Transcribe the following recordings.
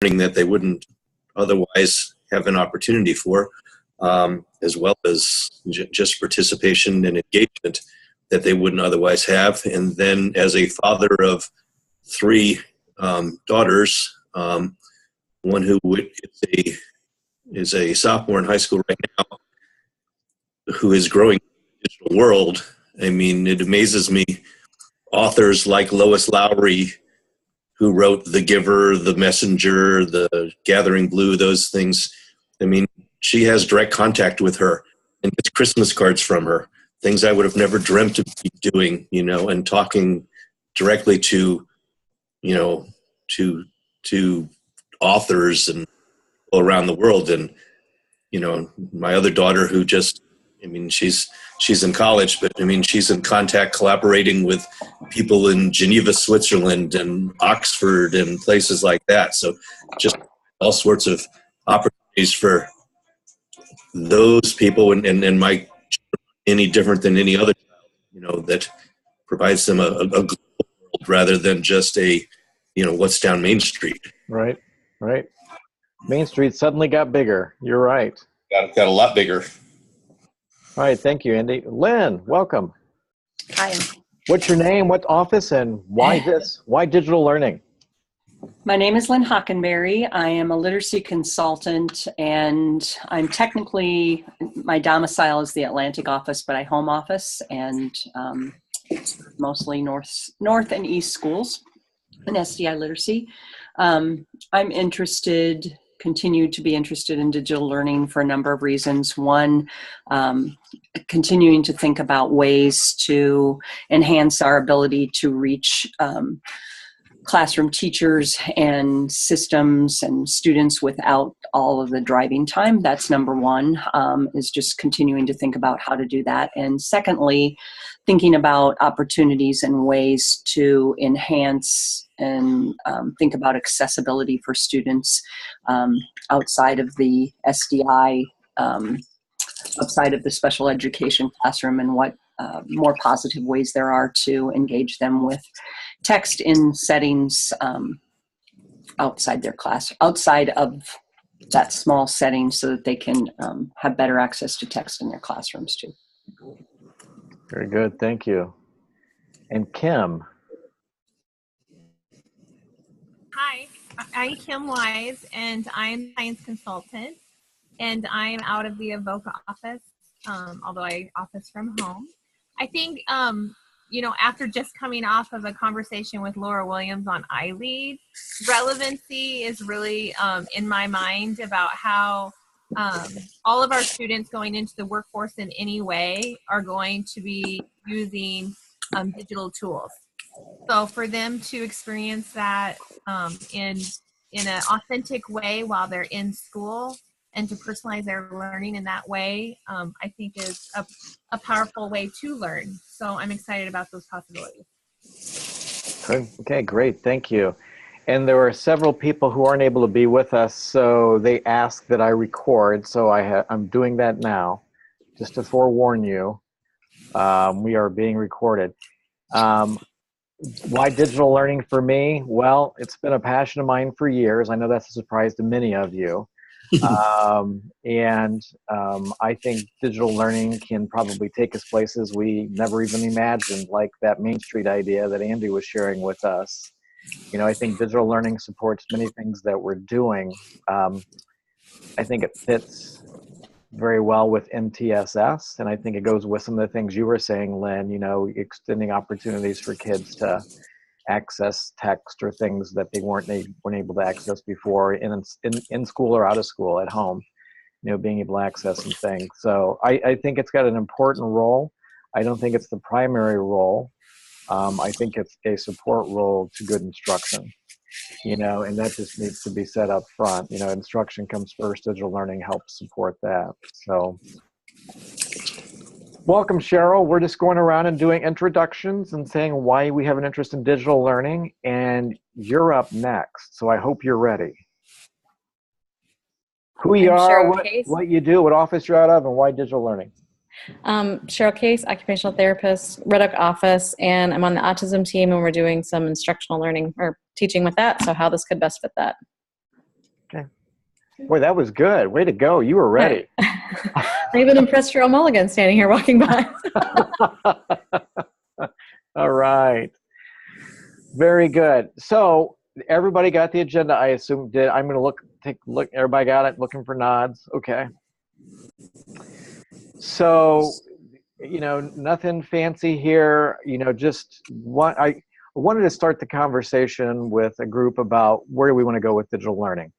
learning that they wouldn't otherwise have an opportunity for, as well as just participation and engagement that they wouldn't otherwise have. And then as a father of three daughters, one who is a sophomore in high school right now, who is growing in the digital world. I mean, it amazes me. Authors like Lois Lowry, who wrote The Giver, The Messenger, The Gathering Blue, those things. I mean, she has direct contact with her and gets Christmas cards from her, things I would have never dreamt of doing, and talking directly to, to authors and people around the world. And, my other daughter who just, she's in college, but she's in contact collaborating with people in Geneva, Switzerland and Oxford and places like that. So just all sorts of opportunities for those people and my any different than any other child, that provides them a global world rather than just a, what's down Main Street. Right. Main Street suddenly got bigger. You're right. Got a lot bigger. All right. Thank you, Andy. Lynn, welcome. Hi. What's your name? What office? And why this? Why digital learning? My name is Lynn Hockenberry. I am a literacy consultant, and I'm technically, my domicile is the Atlantic office, but I home office and mostly north and east schools in SDI literacy. I'm continue to be interested in digital learning for a number of reasons. One, continuing to think about ways to enhance our ability to reach classroom teachers and systems and students without all of the driving time. That's number one, is just continuing to think about how to do that. And secondly, thinking about opportunities and ways to enhance and think about accessibility for students outside of the SDI, outside of the special education classroom, and what more positive ways there are to engage them with text in settings outside their class, outside of that small setting, so that they can have better access to text in their classrooms too. Very good, thank you. And Kim. Hi, I'm Kim Wise, and I'm a science consultant, and I'm out of the Avoca office, although I office from home. I think, after just coming off of a conversation with Laura Williams on iLead, relevancy is really in my mind about how all of our students going into the workforce in any way are going to be using digital tools. So for them to experience that in an authentic way while they're in school and to personalize their learning in that way, I think is a powerful way to learn. So I'm excited about those possibilities. Okay, great, thank you. And there were several people who aren't able to be with us, so they asked that I record, so I'm doing that now, just to forewarn you. We are being recorded. Why digital learning for me? Well, it's been a passion of mine for years. I know that's a surprise to many of you. I think digital learning can probably take us places we never even imagined, like that Main Street idea that Andy was sharing with us. I think digital learning supports many things that we're doing. I think it fits very well with MTSS, and I think it goes with some of the things you were saying, Lynn, extending opportunities for kids to access text or things that they weren't able to access before in school or out of school at home, being able to access some things. So I think it's got an important role. I don't think it's the primary role. I think it's a support role to good instruction, and that just needs to be set up front. Instruction comes first, digital learning helps support that. So welcome, Cheryl. We're just going around and doing introductions and saying why we have an interest in digital learning, and you're up next. So I hope you're ready. Who you are, what you do, what office you're out of, and why digital learning. Cheryl Case, occupational therapist, Red Oak office, and I'm on the autism team, and we're doing some instructional learning or teaching with that, so how this could best fit that. Boy, that was good. Way to go. You were ready. I even impressed Cheryl Mulligan standing here walking by. All right. Very good. So everybody got the agenda, I assume. Did I'm going to take a look. Everybody got it? Looking for nods. Okay. So, nothing fancy here. Just I wanted to start the conversation with a group about where do we want to go with digital learning.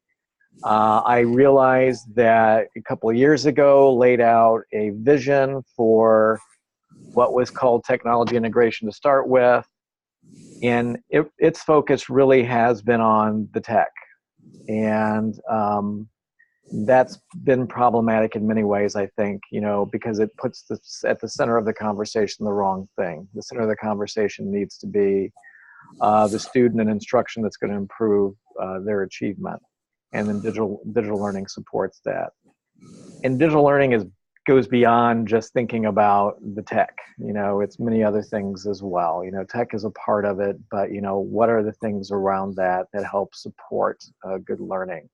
I realized that a couple of years ago laid out a vision for what was called technology integration to start with. And its focus really has been on the tech. And that's been problematic in many ways, I think, because it puts at the center of the conversation the wrong thing. The center of the conversation needs to be the student and instruction that's going to improve their achievement. And then digital learning supports that. And digital learning goes beyond just thinking about the tech. It's many other things as well. Tech is a part of it, but what are the things around that help support good learning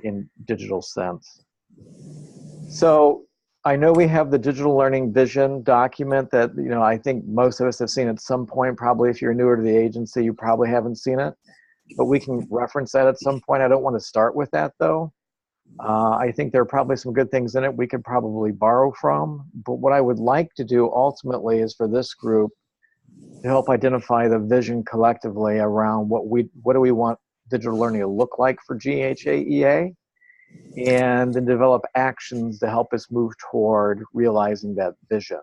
in digital sense? So I know we have the digital learning vision document that I think most of us have seen at some point. Probably if you're newer to the agency, you probably haven't seen it, but we can reference that at some point. I don't want to start with that though. I think there are probably some good things in it we could probably borrow from. But what I would like to do ultimately is for this group to help identify the vision collectively around what do we want digital learning to look like for GHAEA, and then develop actions to help us move toward realizing that vision.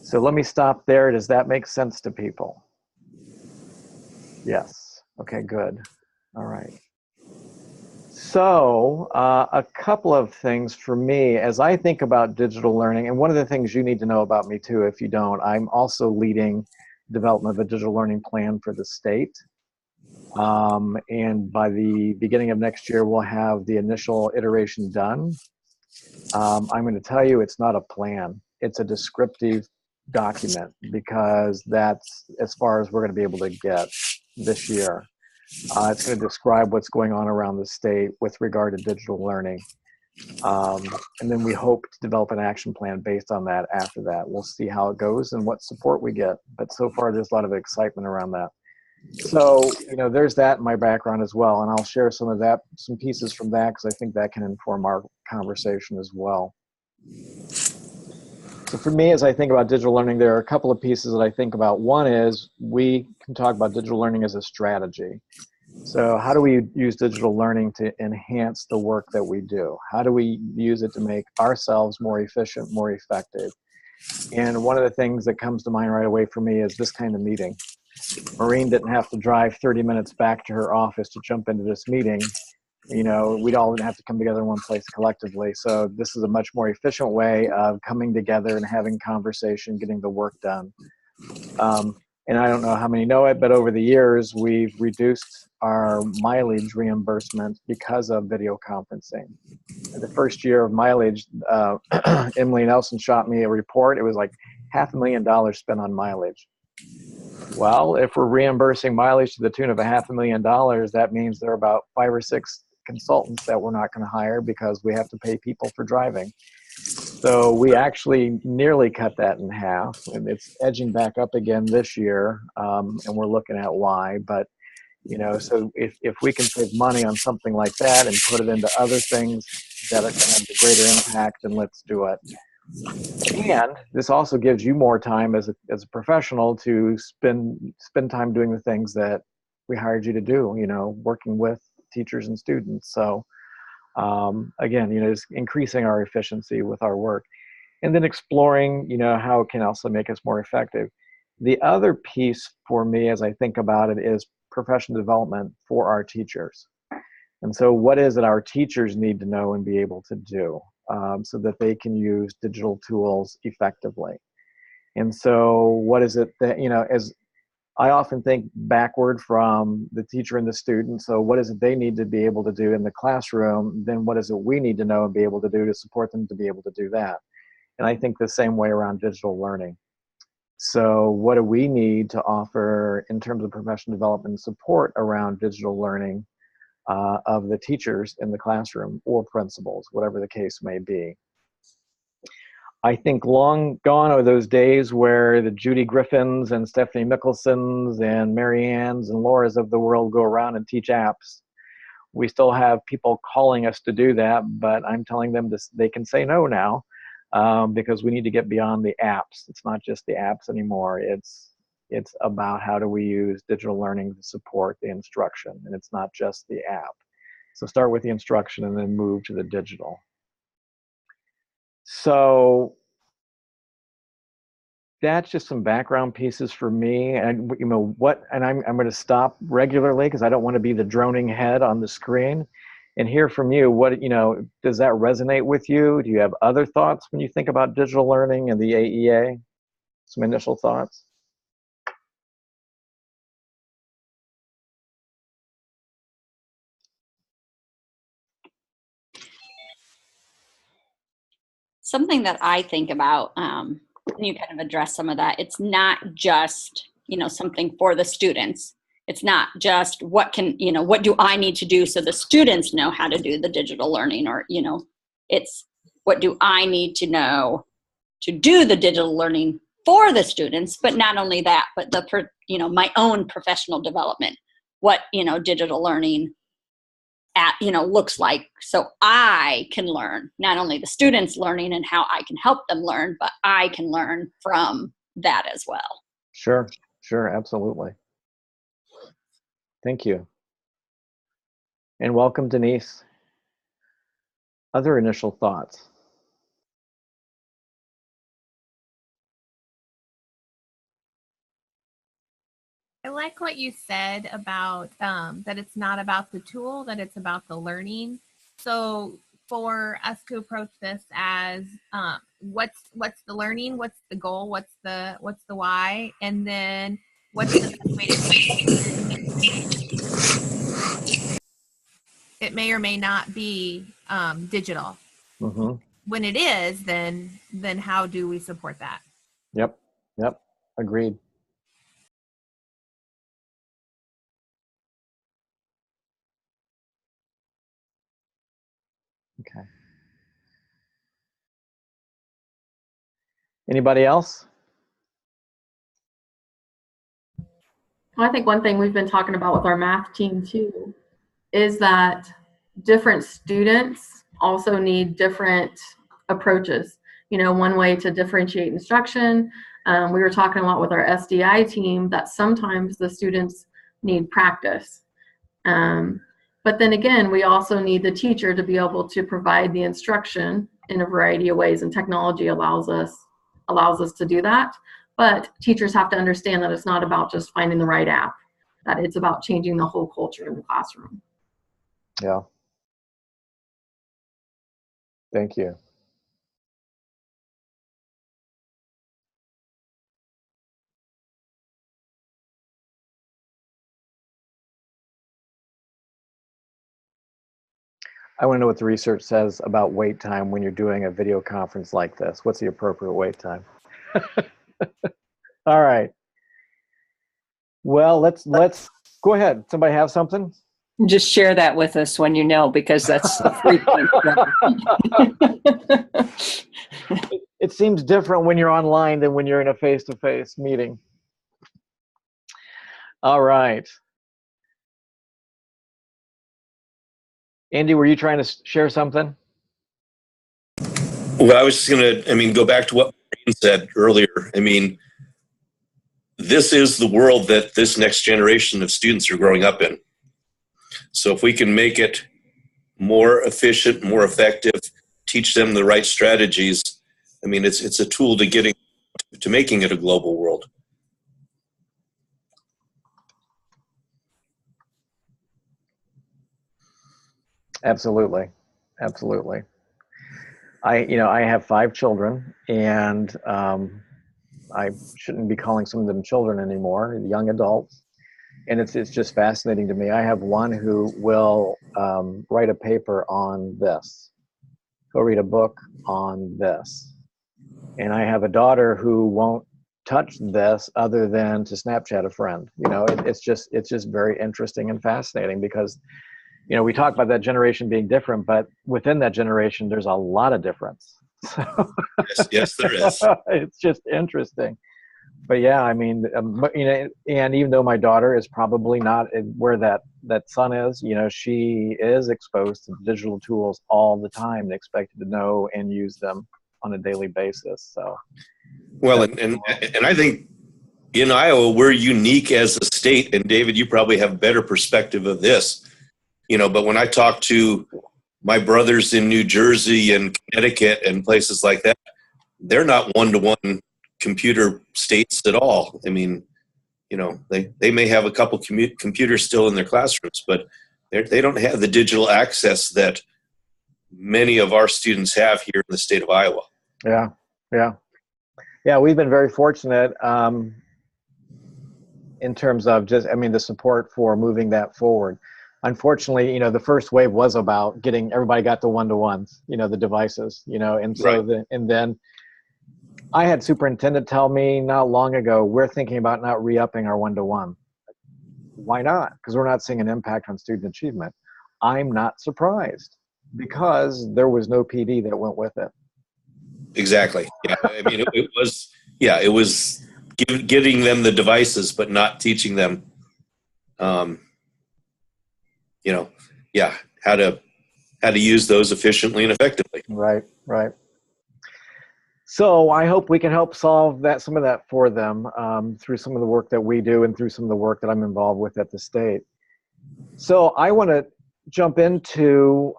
So let me stop there. Does that make sense to people? Yes. Okay, good. All right. So a couple of things for me as I think about digital learning, and one of the things you need to know about me too, if you don't, I'm also leading development of a digital learning plan for the state. And by the beginning of next year, we'll have the initial iteration done. I'm going to tell you it's not a plan. It's a descriptive document because that's as far as we're going to be able to get this year. It's going to describe what's going on around the state with regard to digital learning. And then we hope to develop an action plan based on that after that. We'll see how it goes and what support we get. But so far, there's a lot of excitement around that. So, there's that in my background as well. And I'll share some pieces from that because I think that can inform our conversation as well. So for me, as I think about digital learning, there are a couple of pieces that I think about. One is we can talk about digital learning as a strategy. So how do we use digital learning to enhance the work that we do? How do we use it to make ourselves more efficient, more effective? And one of the things that comes to mind right away for me is this kind of meeting. Maureen didn't have to drive 30 minutes back to her office to jump into this meeting. We'd all have to come together in one place collectively. So this is a much more efficient way of coming together and having conversation, getting the work done. And I don't know how many know it, but over the years, we've reduced our mileage reimbursement because of video conferencing. The first year of mileage, Emily Nelson shot me a report. It was like $500,000 spent on mileage. Well, if we're reimbursing mileage to the tune of $500,000, that means there are about 5 or 6 consultants that we're not going to hire because we have to pay people for driving. So we actually nearly cut that in half, and it's edging back up again this year, and we're looking at why. But so if we can save money on something like that and put it into other things that are going to have a greater impact, then let's do it. And this also gives you more time as a professional to spend time doing the things that we hired you to do, working with teachers and students. So again, it's increasing our efficiency with our work, and then exploring, how it can also make us more effective. The other piece for me, as I think about it, is professional development for our teachers. And so what is it our teachers need to know and be able to do so that they can use digital tools effectively? And so what is it that, as I often think backward from the teacher and the student. So what is it they need to be able to do in the classroom? Then what is it we need to know and be able to do to support them to be able to do that? And I think the same way around digital learning. So what do we need to offer in terms of professional development and support around digital learning of the teachers in the classroom or principals, whatever the case may be. I think long gone are those days where the Judy Griffins and Stephanie Mickelsons and Mary Ann's and Laura's of the world go around and teach apps. We still have people calling us to do that, but I'm telling them they can say no now, because we need to get beyond the apps. It's not just the apps anymore. It's about how do we use digital learning to support the instruction, and it's not just the app. So start with the instruction and then move to the digital. So that's just some background pieces for me. And you know what, and I'm going to stop regularly because I don't want to be the droning head on the screen, and hear from you. What, you know, does that resonate with you? Do you have other thoughts when you think about digital learning and the AEA? Some initial thoughts? Something that I think about, and you kind of address some of that, it's not just, you know, something for the students. It's not just what do I need to do so the students know how to do the digital learning, or, you know, it's what do I need to know to do the digital learning for the students, but not only that, but my own professional development, what, you know, digital learning looks like, so I can learn, not only the students learning and how I can help them learn, but I can learn from that as well. Sure, absolutely. Thank you. And welcome, Denise. Other initial thoughts? I like what you said about that it's not about the tool, that it's about the learning. So for us to approach this as what's the learning, what's the goal, what's the why, and then what's the best way to it may or may not be digital. Mm-hmm. When it is, then how do we support that? Yep, agreed. Okay. Anybody else? Well, I think one thing we've been talking about with our math team too is that different students also need different approaches. You know, one way to differentiate instruction, we were talking a lot with our SDI team that sometimes the students need practice. But then again, we also need the teacher to be able to provide the instruction in a variety of ways, and technology allows us to do that. But teachers have to understand that it's not about just finding the right app, that it's about changing the whole culture in the classroom. Yeah. Thank you. I want to know what the research says about wait time when you're doing a video conference like this. What's the appropriate wait time? All right. Well, let's go ahead. Somebody have something? Just share that with us when you know, because that's frequent. It seems different when you're online than when you're in a face-to-face meeting. All right. Andy, were you trying to share something? Well, I was just going to, go back to what Maureen said earlier. This is the world that this next generation of students are growing up in. So if we can make it more efficient, more effective, teach them the right strategies, it's a tool to making it a global world. Absolutely. I have 5 children, and I shouldn't be calling some of them children anymore, young adults. And it's just fascinating to me. I have one who will write a paper on this, go read a book on this. And I have a daughter who won't touch this other than to Snapchat a friend. It's just very interesting and fascinating, because you know, we talk about that generation being different, but within that generation, there's a lot of difference. So Yes, there is. it's just interesting. But yeah, I mean, you know, and even though my daughter is probably not where that son is, you know, she is exposed to digital tools all the time and expected to know and use them on a daily basis. So, Well, and I think in Iowa, we're unique as a state, and David, you probably have better perspective of this, you know, but when I talk to my brothers in New Jersey and Connecticut and places like that, they're not one-to-one computer states at all. I mean, you know, they may have a couple computers still in their classrooms, but they don't have the digital access that many of our students have here in the state of Iowa. yeah, yeah. Yeah, we've been very fortunate in terms of just, I mean, the support for moving that forward. Unfortunately, you know, the first wave was about getting, everybody got the one-to-ones, you know, the devices, you know, and so, Right. and then I had superintendent tell me not long ago, we're thinking about not re-upping our one-to-one. Why not? Because we're not seeing an impact on student achievement. I'm not surprised because there was no PD that went with it. Exactly. Yeah. I mean, it was getting them the devices, but not teaching them, you know, yeah, how to use those efficiently and effectively. Right, right. So I hope we can help solve that, some of that for them through some of the work that we do and through some of the work that I'm involved with at the state. So I want to jump into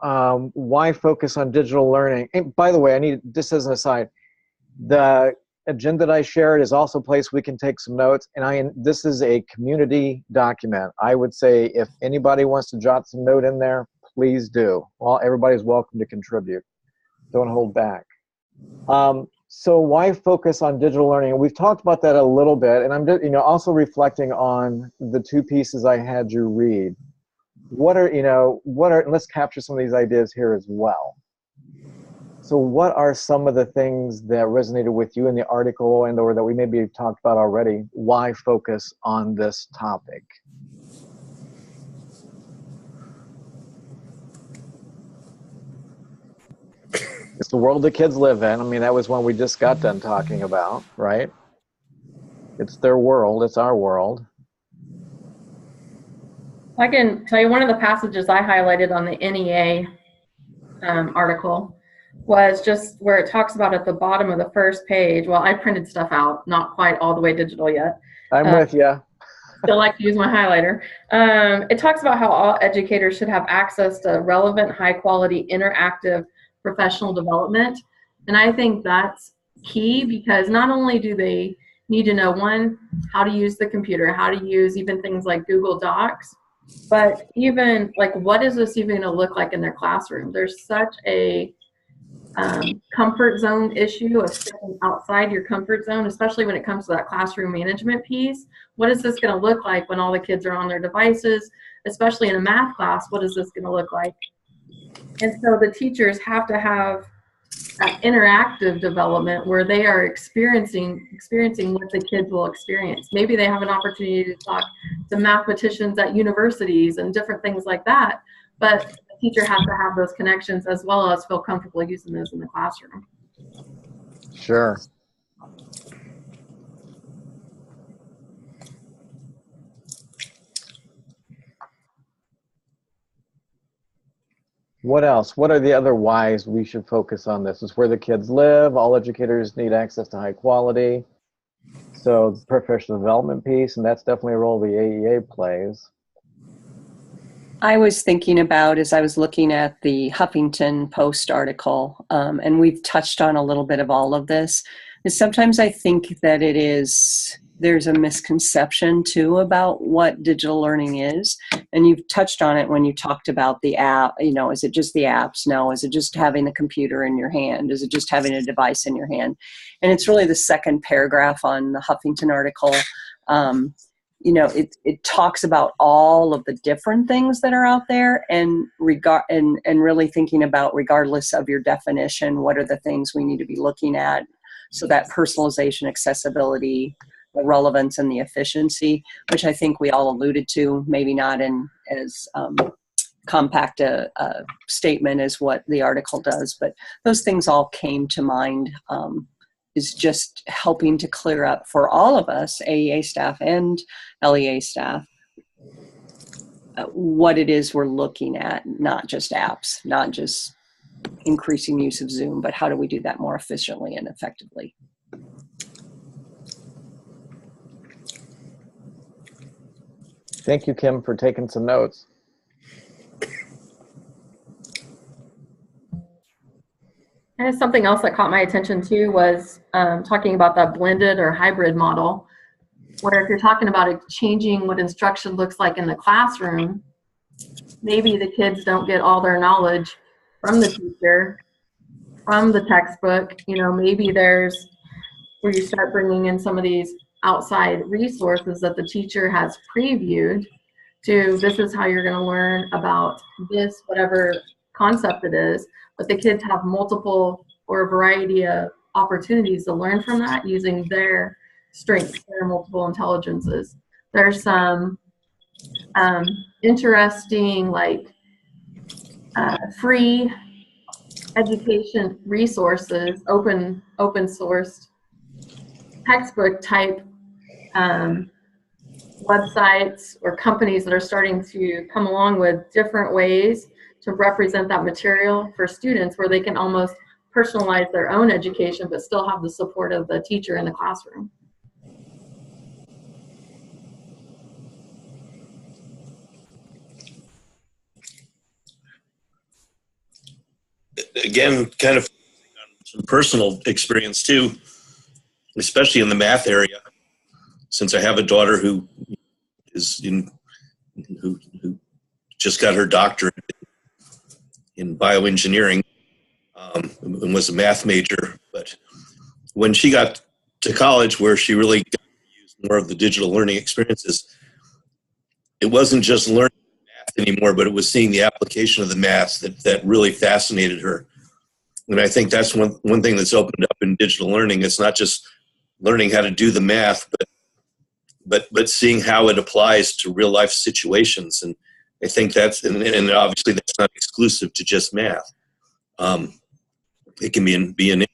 why focus on digital learning. And by the way, I need, just as an aside, the agenda that I shared is also a place we can take some notes. And this is a community document. I would say if anybody wants to jot some note in there, please do. Well, everybody's welcome to contribute. Don't hold back. So why focus on digital learning? We've talked about that a little bit, and I'm just, you know, also reflecting on the two pieces I had you read. Let's capture some of these ideas here as well. So what are some of the things that resonated with you in the article and or that we maybe talked about already? Why focus on this topic? It's the world that kids live in. I mean, that was one we just got done talking about, right? It's their world, it's our world. I can tell you one of the passages I highlighted on the NEA article was just where it talks about at the bottom of the first page. Well, I printed stuff out, not quite all the way digital yet. I'm with you. Still like to use my highlighter. It talks about how all educators should have access to relevant, high quality, interactive professional development. And I think that's key because not only do they need to know, one, how to use the computer, how to use even things like Google Docs, but even like, what is this even going to look like in their classroom? There's such a comfort zone issue of stepping outside your comfort zone, especially when it comes to that classroom management piece. What is this going to look like when all the kids are on their devices, especially in a math class? What is this going to look like? And so the teachers have to have that interactive development where they are experiencing what the kids will experience. Maybe they have an opportunity to talk to mathematicians at universities and different things like that, but the teacher has to have those connections as well as feel comfortable using those in the classroom. Sure. What else? What are the other whys we should focus on this? It's where the kids live. All educators need access to high quality. So professional development piece, and that's definitely a role the AEA plays. I was thinking about, as I was looking at the Huffington Post article, and we've touched on a little bit of all of this, is sometimes I think that there's a misconception too about what digital learning is. And you've touched on it when you talked about the app, you know, is it just the apps? No. Is it just having the computer in your hand? Is it just having a device in your hand? And it's really the second paragraph on the Huffington article. You know, it talks about all of the different things that are out there and really thinking about, regardless of your definition, what are the things we need to be looking at? So that personalization, accessibility, the relevance, and the efficiency, which I think we all alluded to, maybe not in as compact a statement as what the article does, but those things all came to mind, is just helping to clear up for all of us, AEA staff and LEA staff, what it is we're looking at, not just apps, not just increasing use of Zoom, but how do we do that more efficiently and effectively? Thank you, Kim, for taking some notes. And something else that caught my attention too was talking about that blended or hybrid model, where if you're talking about it changing what instruction looks like in the classroom, maybe the kids don't get all their knowledge from the teacher, from the textbook. You know, maybe there's where you start bringing in some of these outside resources that the teacher has previewed to, this is how you're going to learn about this, whatever concept it is, but the kids have multiple or a variety of opportunities to learn from that using their strengths, their multiple intelligences. There's some interesting, like free education resources, open sourced textbook type websites or companies that are starting to come along with different ways to represent that material for students, where they can almost personalize their own education but still have the support of the teacher in the classroom. Again, kind of some personal experience too, especially in the math area, since I have a daughter who just got her doctorate in bioengineering, and was a math major. But when she got to college, where she really got to use more of the digital learning experiences, it wasn't just learning math anymore, but it was seeing the application of the math that really fascinated her. And I think that's one thing that's opened up in digital learning. It's not just learning how to do the math, but seeing how it applies to real life situations. And I think that's, and obviously that's not exclusive to just math. It can be in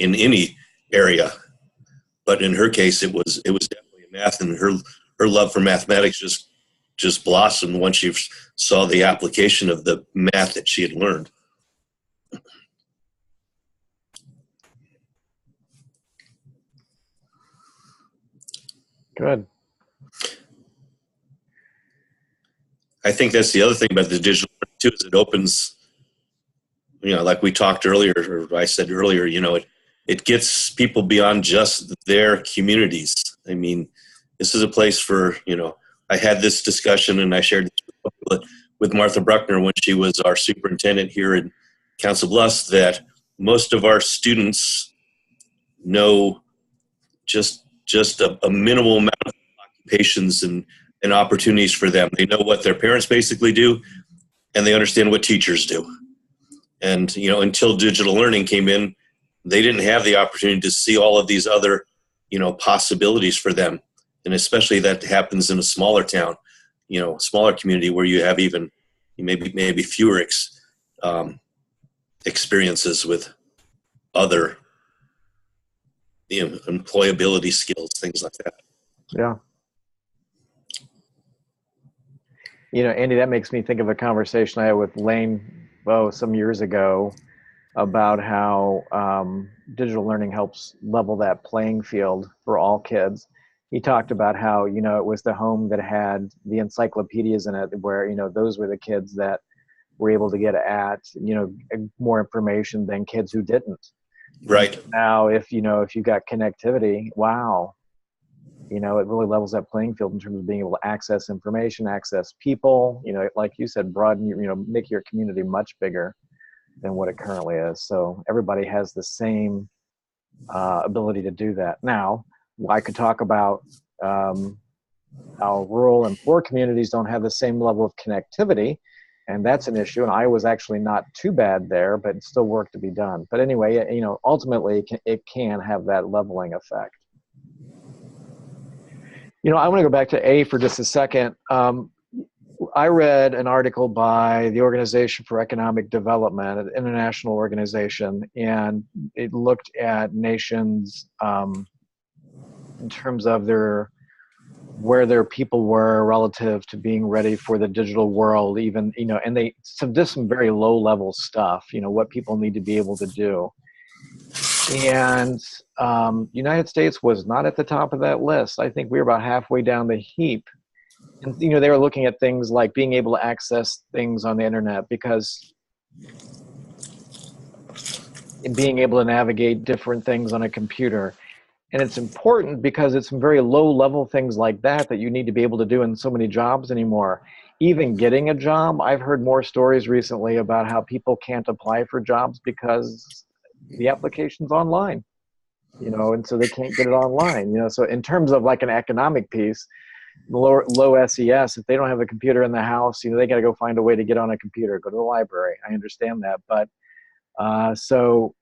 any area, but in her case, it was definitely math, and her love for mathematics just blossomed once she saw the application of the math that she had learned. Good. I think that's the other thing about the digital learning too, is it opens, like we talked earlier, or I said earlier, it gets people beyond just their communities. I mean, this is a place for, I had this discussion and I shared this with Martha Bruckner when she was our superintendent here in Council Bluffs, that most of our students know just a minimal amount of occupations and opportunities for them. They know what their parents basically do, and they understand what teachers do. And, until digital learning came in, they didn't have the opportunity to see all of these other, possibilities for them. And especially that happens in a smaller town, smaller community where you have even maybe fewer experiences with other employability skills, things like that. Yeah. Andy, that makes me think of a conversation I had with Lane some years ago about how digital learning helps level that playing field for all kids. He talked about how, it was the home that had the encyclopedias in it, where, those were the kids that were able to get at, more information than kids who didn't. Right. Now, if you got connectivity, wow, it really levels that playing field in terms of being able to access information, access people, like you said, broaden your, make your community much bigger than what it currently is. So everybody has the same ability to do that. Now, I could talk about how rural and poor communities don't have the same level of connectivity, and that's an issue. And Iowa's actually not too bad there, but still work to be done. But anyway, ultimately it can have that leveling effect. I want to go back to A for just a second. I read an article by the Organization for Economic Development, an international organization, and it looked at nations in terms of where their people were relative to being ready for the digital world, even, and they did some very low level stuff, what people need to be able to do. And United States was not at the top of that list. I think we were about halfway down the heap. And, they were looking at things like being able to access things on the internet, because being able to navigate different things on a computer. And it's important because it's some very low level things like that you need to be able to do in so many jobs anymore. Even getting a job, I've heard more stories recently about how people can't apply for jobs because the application's online, and so they can't get it online, so in terms of like an economic piece, low SES, if they don't have a computer in the house, they got to go find a way to get on a computer, go to the library. I understand that. But so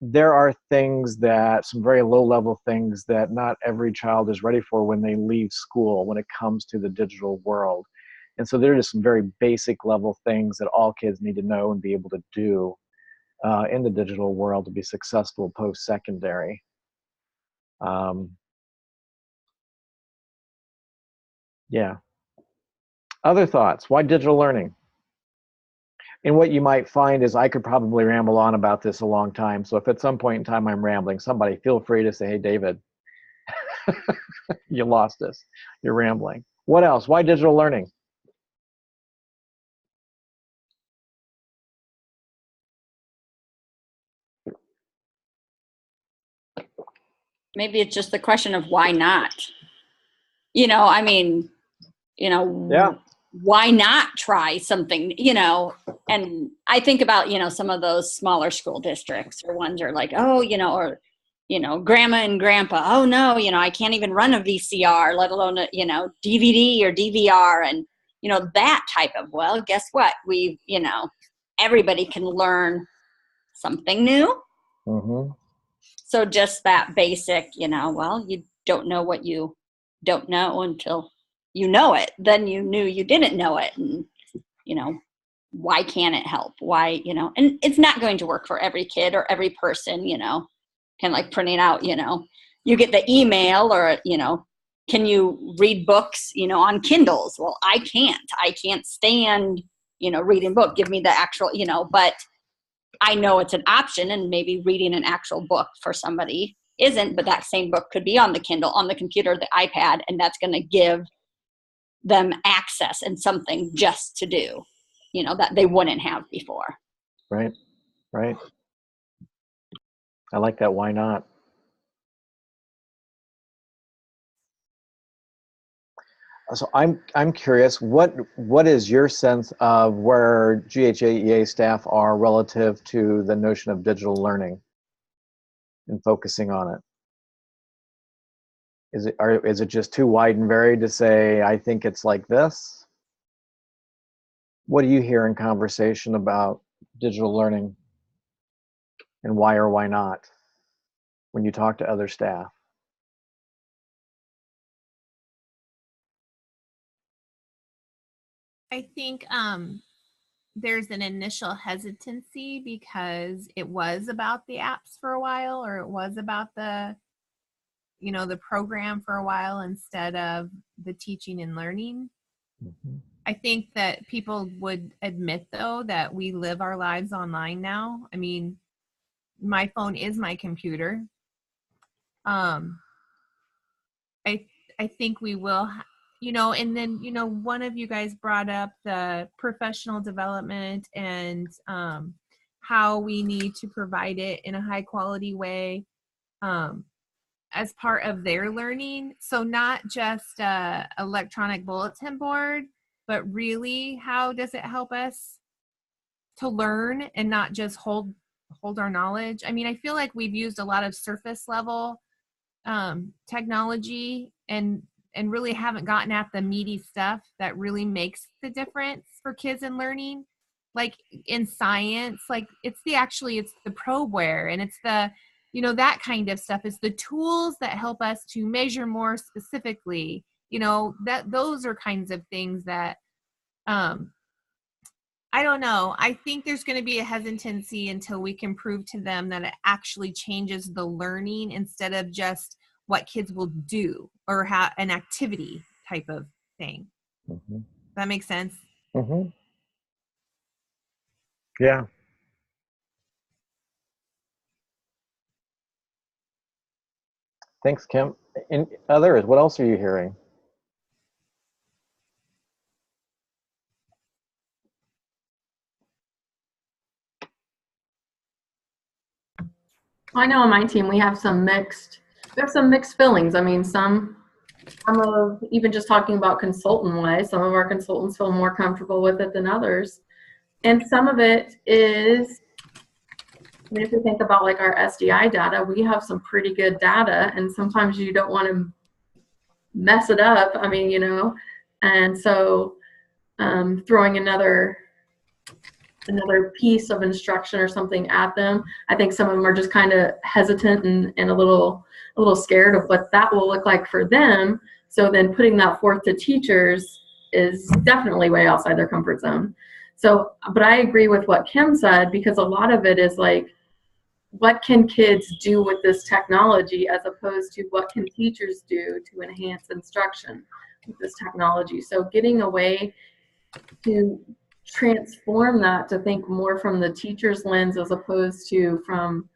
there are things some very low level things that not every child is ready for when they leave school when it comes to the digital world. And so there are just some very basic level things that all kids need to know and be able to do in the digital world to be successful post-secondary. Yeah. Other thoughts? Why digital learning? And what you might find is I could probably ramble on about this a long time. So if at some point in time I'm rambling, somebody feel free to say, hey, David, you lost us. You're rambling. What else? Why digital learning? Maybe it's just the question of why not? I mean, Yeah. Why not try something, and I think about, some of those smaller school districts or ones are like, oh, or, grandma and grandpa, oh no, I can't even run a VCR, let alone, DVD or DVR. And, that type of, well, guess what? Everybody can learn something new. Mm-hmm. So just that basic, well, you don't know what you don't know until you know it. Then you knew you didn't know it. And, why can't it help? Why, and it's not going to work for every kid or every person, kind of like printing out, you get the email or, can you read books, on Kindles? Well, I can't stand, reading book. Give me the actual, but I know it's an option, and maybe reading an actual book for somebody isn't, but that same book could be on the Kindle, on the computer, the iPad, and that's going to give them access and something just to do, that they wouldn't have before. Right. I like that. Why not? So I'm curious, what is your sense of where GHAEA staff are relative to the notion of digital learning and focusing on it? Is it just too wide and varied to say, I think it's like this? What do you hear in conversation about digital learning and why or why not when you talk to other staff? I think there's an initial hesitancy because it was about the apps for a while, or it was about the program for a while instead of the teaching and learning. Mm-hmm. I think that people would admit, though, that we live our lives online now. I mean, my phone is my computer. I think we will, and then, one of you guys brought up the professional development and how we need to provide it in a high quality way as part of their learning. So not just electronic bulletin board, but really, how does it help us to learn and not just hold our knowledge? I mean, I feel like we've used a lot of surface level technology and really haven't gotten at the meaty stuff that really makes the difference for kids in learning. Like in science, like it's the probeware, and it's the, that kind of stuff. It's the tools that help us to measure more specifically, that those are kinds of things that I don't know. I think there's going to be a hesitancy until we can prove to them that it actually changes the learning instead of just what kids will do or have an activity type of thing. Mm-hmm. That makes sense? Mm-hmm. Yeah. Thanks, Kim. And others, what else are you hearing? I know on my team we have some mixed feelings. I mean, some of, even just talking about consultant wise, some of our consultants feel more comfortable with it than others. And some of it is, I mean, if you think about like our SDI data, we have some pretty good data, and sometimes you don't want to mess it up. I mean, you know, and so throwing another piece of instruction or something at them, I think some of them are just kind of hesitant and a little scared of what that will look like for them. So then putting that forth to teachers is definitely way outside their comfort zone. So, but I agree with what Kim said, because a lot of it is like, what can kids do with this technology as opposed to what can teachers do to enhance instruction with this technology. So getting away to transform that to think more from the teacher's lens as opposed to from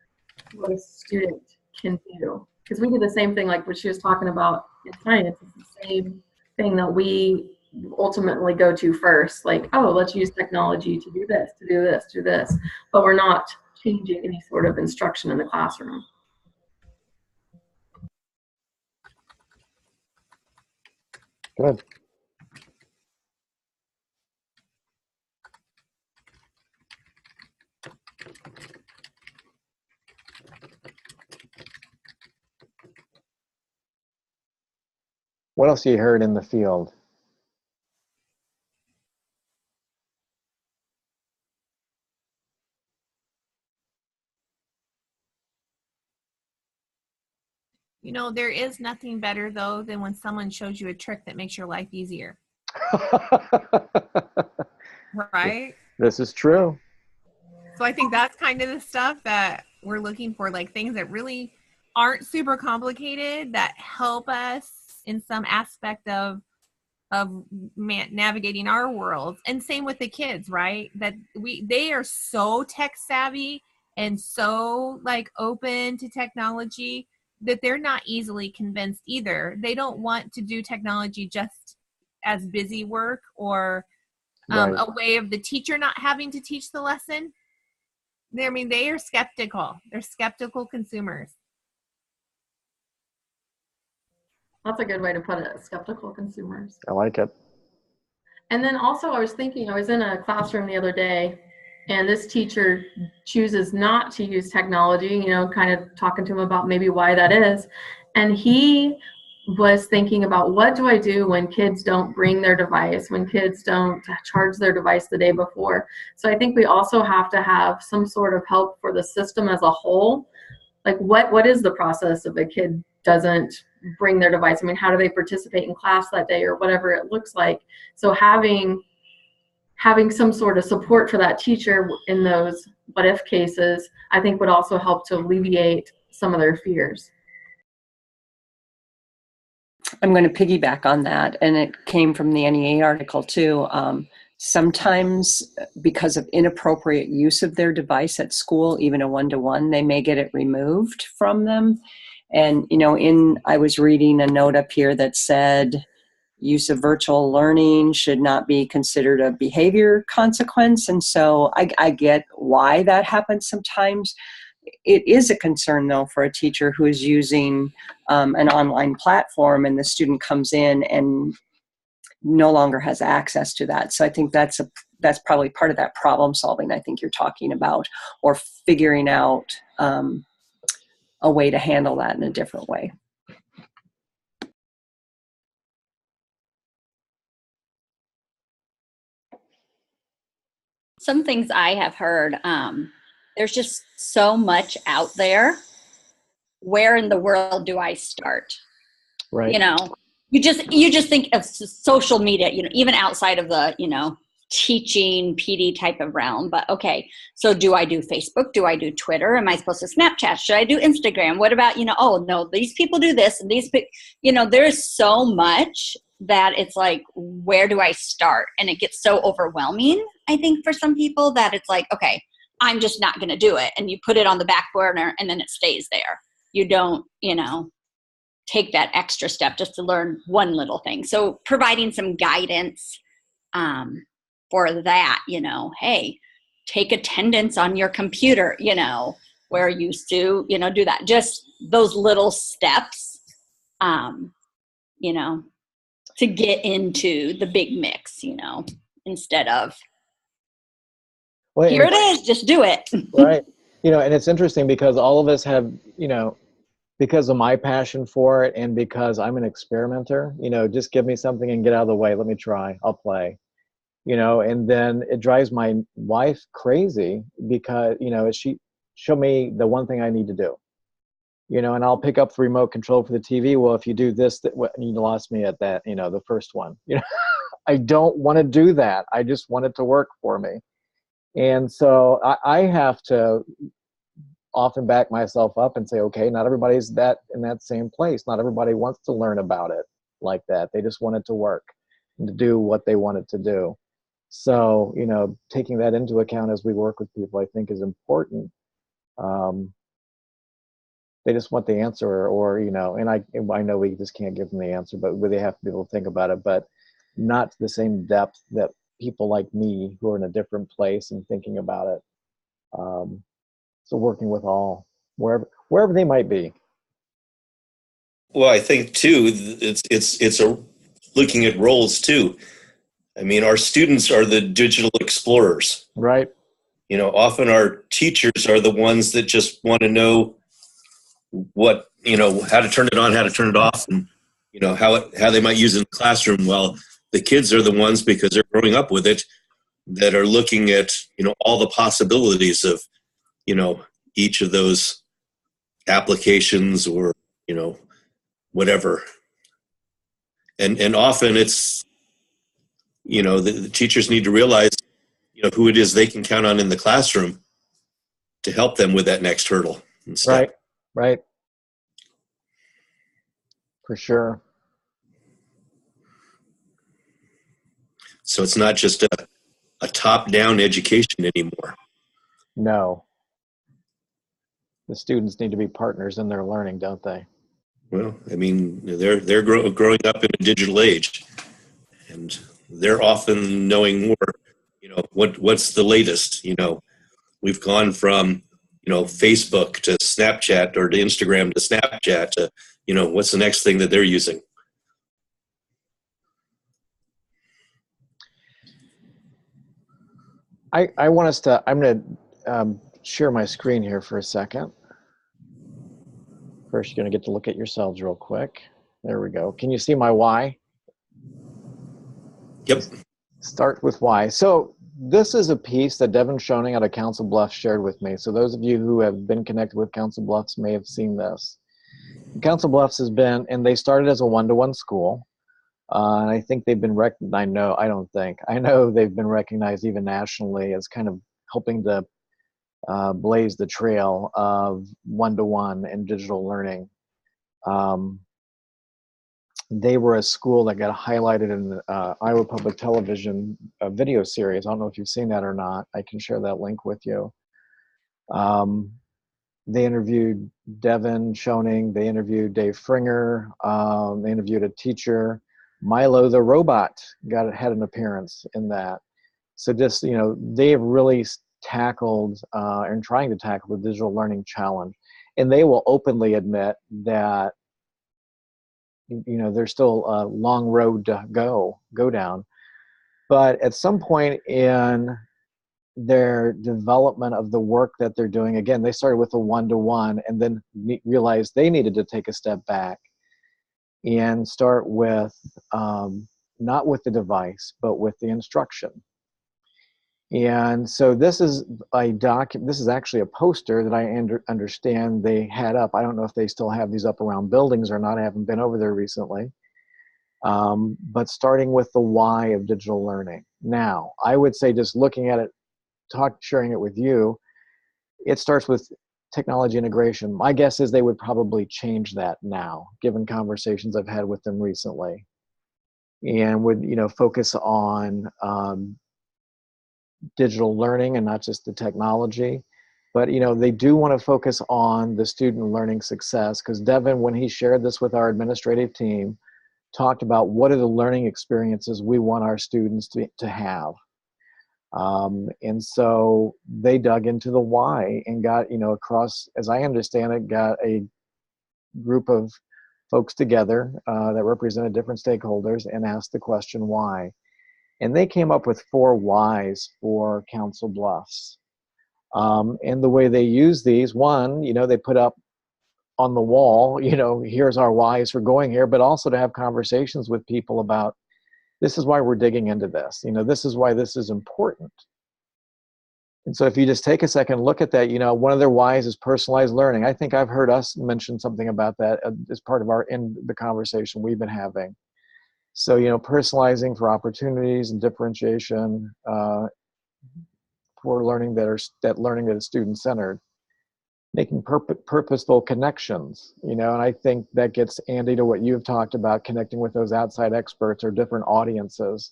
what a student can do. Because we do the same thing, like what she was talking about in science. It's the same thing that we ultimately go to first. Like, oh, let's use technology to do this, to do this, to do this. But we're not changing any sort of instruction in the classroom. Good. What else you heard in the field? You know, there is nothing better though than when someone shows you a trick that makes your life easier. Right? This is true. So I think that's kind of the stuff that we're looking for, like things that really aren't super complicated that help us in some aspect of navigating our world. And same with the kids, right? That they are so tech savvy and so like open to technology that they're not easily convinced either. They don't want to do technology just as busy work or Right. a way of the teacher not having to teach the lesson. I mean, they are skeptical. They're skeptical consumers. That's a good way to put it, skeptical consumers. I like it. And then also I was thinking, I was in a classroom the other day, and this teacher chooses not to use technology, you know, kind of talking to him about maybe why that is. And he was thinking about, what do I do when kids don't bring their device, when kids don't charge their device the day before? So I think we also have to have some sort of help for the system as a whole. Like what is the process if a kid doesn't bring their device? I mean, how do they participate in class that day or whatever it looks like? So having some sort of support for that teacher in those what if cases, I think would also help to alleviate some of their fears. I'm going to piggyback on that, and it came from the NEA article too. Sometimes because of inappropriate use of their device at school, even a one-to-one, they may get it removed from them. And, you know, I was reading a note up here that said use of virtual learning should not be considered a behavior consequence. And so I get why that happens sometimes. It is a concern, though, for a teacher who is using an online platform and the student comes in and no longer has access to that. So I think that's probably part of that problem solving I think you're talking about, or figuring out a way to handle that in a different way. Some things I have heard, there's just so much out there. Where in the world do I start? Right. You know, you just think of social media, even outside of the, teaching PD type of realm. But okay, so do I do Facebook? Do I do Twitter? Am I supposed to Snapchat? Should I do Instagram? What about, oh no, these people do this and these, there's so much that it's like, where do I start? And it gets so overwhelming, I think, for some people, that it's like, okay, I'm just not going to do it. And you put it on the back burner and then it stays there. You don't, take that extra step just to learn one little thing. So providing some guidance for that, hey, take attendance on your computer, where you used to, do that. Just those little steps, to get into the big mix, instead of, Well, here it is, just do it. Right. And it's interesting because all of us have, because of my passion for it and because I'm an experimenter, just give me something and get out of the way. Let me try. I'll play. And then it drives my wife crazy because, she'll me the one thing I need to do, and I'll pick up the remote control for the TV. Well, if you do this, you lost me at that, the first one, I don't want to do that. I just want it to work for me. And so I have to often back myself up and say, okay, not everybody's in that same place. Not everybody wants to learn about it like that. They just want it to work and to do what they want it to do. So, taking that into account as we work with people, I think is important. They just want the answer and I know we just can't give them the answer, but they have to be able to think about it, but not to the same depth that people like me who are in a different place and thinking about it. So working with all, wherever they might be. Well, I think too, it's looking at roles too. I mean, our students are the digital explorers. Right. Often our teachers are the ones that just want to know what, how to turn it on, how to turn it off, and, how they might use it in the classroom, while the kids are the ones, because they're growing up with it, that are looking at, all the possibilities of, each of those applications or, whatever. And often it's, the teachers need to realize, who it is they can count on in the classroom to help them with that next hurdle and step. Right. For sure. So it's not just a top-down education anymore. No. The students need to be partners in their learning, don't they? Well, I mean, they're growing up in a digital age, and they're often knowing more. What's the latest? We've gone from Facebook to Snapchat, or to Instagram to Snapchat, to what's the next thing that they're using. I want us to. I'm going to share my screen here for a second. First, you're going to get to look at yourselves real quick. There we go. Can you see my why? Yep. Start with why. So this is a piece that Devin Schoening out of Council Bluffs shared with me. So those of you who have been connected with Council Bluffs may have seen this. Council Bluffs has been, and they started as a one-to-one school. And I think they've been recognized. I know they've been recognized even nationally as kind of helping to blaze the trail of one-to-one and digital learning. They were a school that got highlighted in the Iowa Public Television video series. I don't know if you've seen that or not. I can share that link with you. They interviewed Devin Schoening. They interviewed Dave Fringer. They interviewed a teacher. Milo the robot had an appearance in that. So just, they have really tackled and trying to tackle the digital learning challenge. And they will openly admit that, there's still a long road to go down. But at some point in their development of the work that they're doing, again, they started with a one-to-one and then realized they needed to take a step back and start with, not with the device, but with the instruction. And so this is this is actually a poster that I understand they had up. I don't know if they still have these up around buildings or not. I haven't been over there recently. but starting with the why of digital learning. Now, I would say just looking at it, sharing it with you, it starts with technology integration. My guess is they would probably change that now, given conversations I've had with them recently, and would, focus on digital learning and not just the technology. But, they do want to focus on the student learning success, because Devin, when he shared this with our administrative team, talked about what are the learning experiences we want our students to have. And so they dug into the why and got, across, as I understand it, got a group of folks together that represented different stakeholders and asked the question why. And they came up with 4 whys for Council Bluffs. And the way they use these, one, they put up on the wall, here's our whys for going here, but also to have conversations with people about, this is why we're digging into this. This is why this is important. And so if you just take a second, look at that, one of their whys is personalized learning. I think I've heard us mention something about that as part of the conversation we've been having. So, personalizing for opportunities and differentiation for learning that is student-centered. Making purposeful connections, and I think that gets, Andy, to what you've talked about, connecting with those outside experts or different audiences,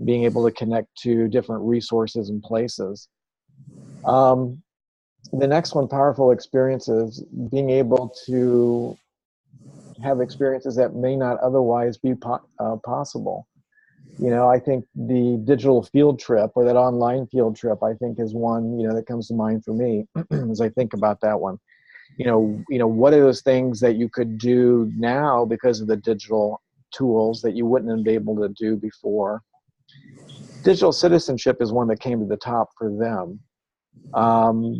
being able to connect to different resources and places. The next one, powerful experiences, being able to have experiences that may not otherwise be possible. I think the digital field trip or that online field trip, I think is one, that comes to mind for me as I think about that one. What are those things that you could do now because of the digital tools that you wouldn't have been able to do before? Digital citizenship is one that came to the top for them.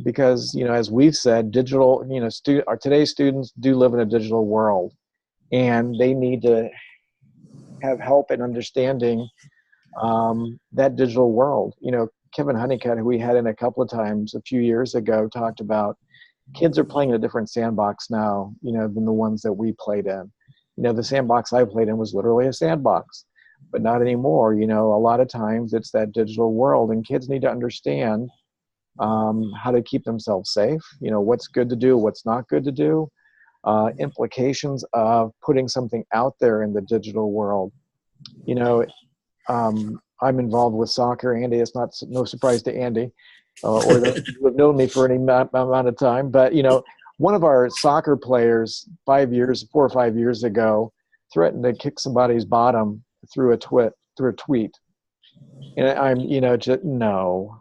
Because, as we've said, digital, today's students do live in a digital world, and they need to have help in understanding that digital world. Kevin Honeycutt, who we had in a couple of times a few years ago, talked about kids are playing in a different sandbox now, than the ones that we played in. The sandbox I played in was literally a sandbox, but not anymore. A lot of times it's that digital world, and kids need to understand how to keep themselves safe, what's good to do, what's not good to do, implications of putting something out there in the digital world. I'm involved with soccer, Andy. It's no surprise to Andy, or those who have known me for any amount of time. But one of our soccer players 4 or 5 years ago threatened to kick somebody's bottom through a tweet, and I'm just no,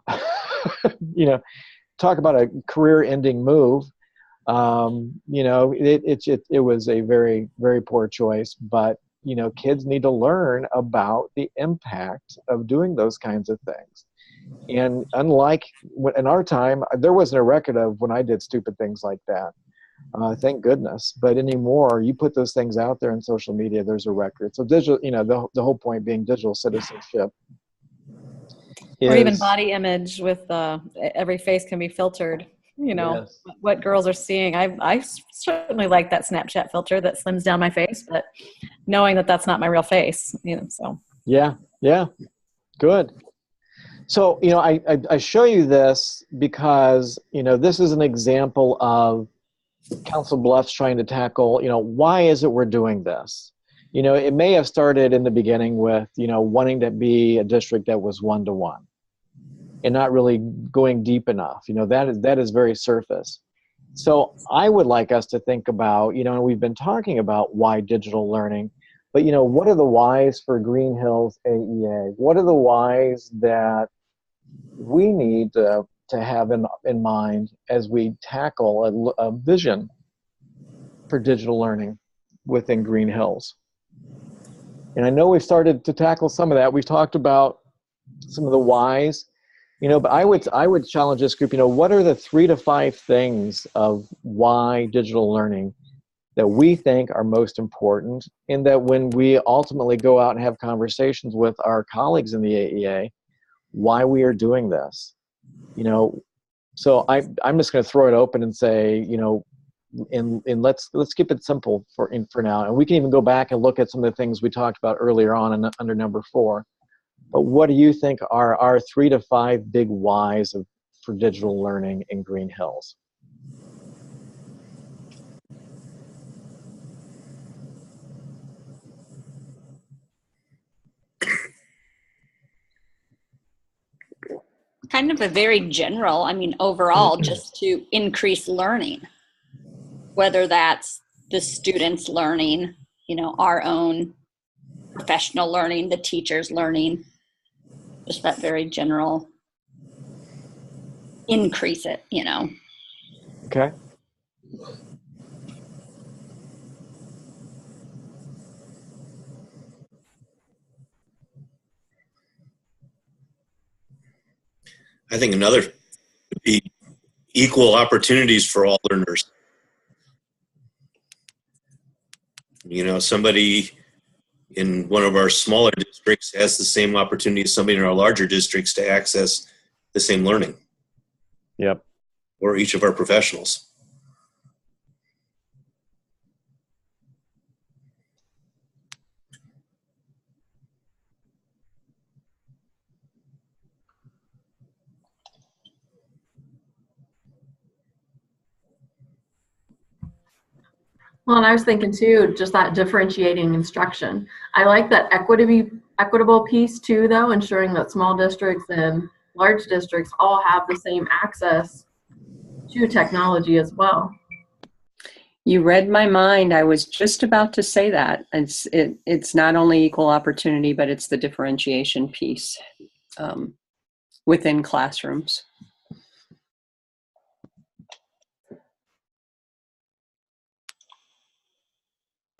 talk about a career-ending move. It was a very, very poor choice, but kids need to learn about the impact of doing those kinds of things. And unlike in our time, there wasn't a record of when I did stupid things like that. Thank goodness. But anymore, you put those things out there in social media, there's a record. So digital, the whole point being digital citizenship. Or even body image with every face can be filtered. Yes. What girls are seeing. I certainly like that Snapchat filter that slims down my face, but knowing that that's not my real face, so. Yeah, good. So, I show you this because, this is an example of Council Bluffs trying to tackle, why is it we're doing this? It may have started in the beginning with, wanting to be a district that was one-to-one and not really going deep enough. That is very surface. So I would like us to think about, and we've been talking about why digital learning, but, what are the whys for Green Hills AEA? What are the whys that we need to have in mind as we tackle a vision for digital learning within Green Hills? And I know we've started to tackle some of that. We've talked about some of the whys, but I would challenge this group, what are the 3 to 5 things of why digital learning that we think are most important, and that when we ultimately go out and have conversations with our colleagues in the AEA, why we are doing this. So I'm just going to throw it open and say, and let's keep it simple for now. And we can even go back and look at some of the things we talked about earlier on under number 4. But what do you think are our 3 to 5 big whys for digital learning in Green Hills? Kind of a very general, I mean, overall, just to increase learning, whether that's the students learning, you know, our own professional learning, the teachers learning, just that very general increase it, you know. Okay. I think another would be equal opportunities for all learners. You know, somebody in one of our smaller districts has the same opportunity as somebody in our larger districts to access the same learning. Yep. Or each of our professionals. Well, and I was thinking too, just that differentiating instruction. I like that equitable piece too, though, ensuring that small districts and large districts all have the same access to technology as well. You read my mind. I was just about to say that. It's not only equal opportunity, but it's the differentiation piece within classrooms.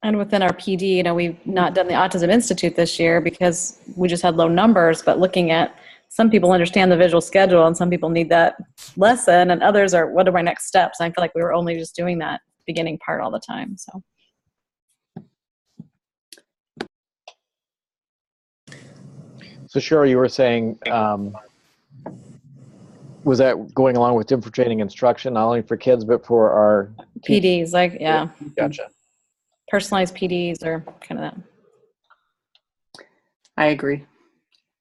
And within our PD, you know, we've not done the Autism Institute this year because we just had low numbers, but looking at some people understand the visual schedule and some people need that lesson and others are, what are my next steps? I feel like we were only just doing that beginning part all the time, so. So Cheryl, you were saying, was that going along with differentiating instruction, not only for kids, but for our PDs, like, yeah. Gotcha. Personalized PDs or kind of that. I agree.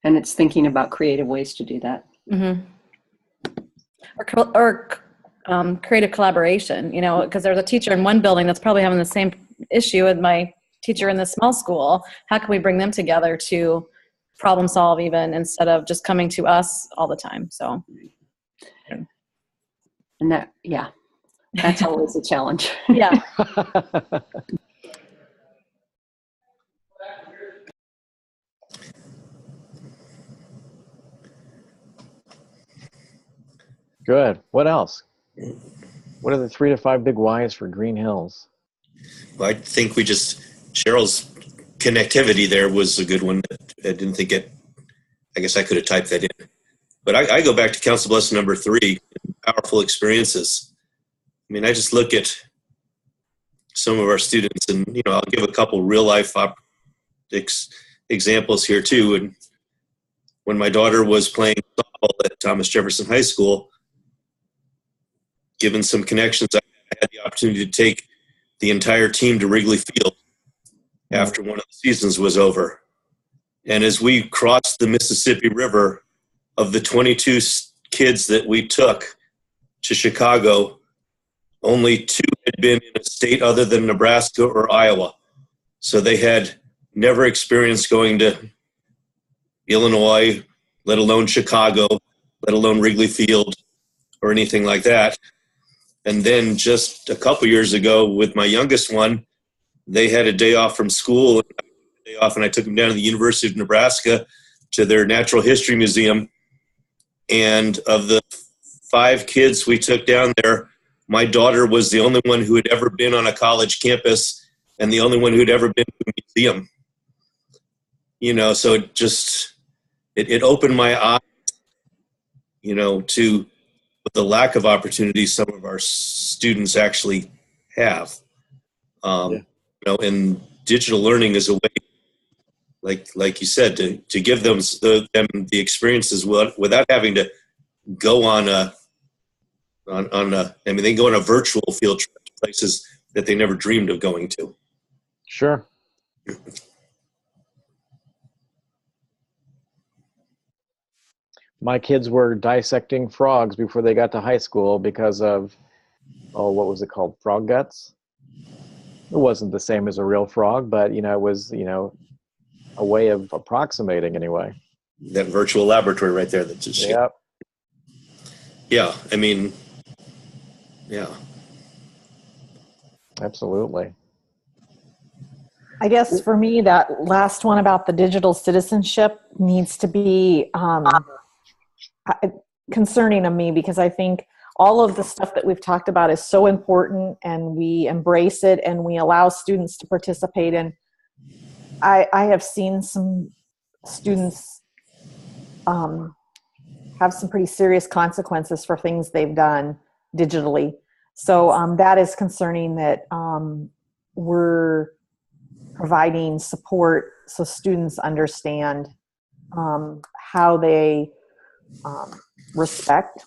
And it's thinking about creative ways to do that. Mm-hmm. Or creative collaboration, you know, because there's a teacher in one building that's probably having the same issue with my teacher in this small school. How can we bring them together to problem solve even instead of just coming to us all the time? So. And that, yeah, that's always a challenge. Yeah. Good. What else? What are the 3 to 5 big whys for Green Hills? Well, I think Cheryl's connectivity there was a good one. I didn't think I guess I could have typed that in. But I go back to Council Blessing number 3, powerful experiences. I mean, I just look at some of our students and, you know, I'll give a couple real life examples here too. And when my daughter was playing softball at Thomas Jefferson High School, given some connections, I had the opportunity to take the entire team to Wrigley Field after one of the seasons was over. And as we crossed the Mississippi River, of the 22 kids that we took to Chicago, only 2 had been in a state other than Nebraska or Iowa. So they had never experienced going to Illinois, let alone Chicago, let alone Wrigley Field or anything like that. And then just a couple years ago with my youngest one, they had a day off from school, and I took them down to the University of Nebraska to their natural history museum. And of the 5 kids we took down there, my daughter was the only one who had ever been on a college campus and the only one who had ever been to a museum. You know, so it opened my eyes, you know, to the lack of opportunities some of our students actually have. You know, and digital learning is a way, like you said, to give them the experiences without having to go on a, I mean, they go on a virtual field trip to places that they never dreamed of going to. Sure. My kids were dissecting frogs before they got to high school because of, oh, what was it called? Frog guts? It wasn't the same as a real frog, but, it was, a way of approximating anyway. That virtual laboratory right there. That's just, Yep. yeah. I mean, yeah. Absolutely. I guess for me, that last one about the digital citizenship needs to be concerning to me, because I think all of the stuff that we've talked about is so important, and we embrace it and we allow students to participate in. I have seen some students have some pretty serious consequences for things they've done digitally. So that is concerning, that we're providing support so students understand how they respect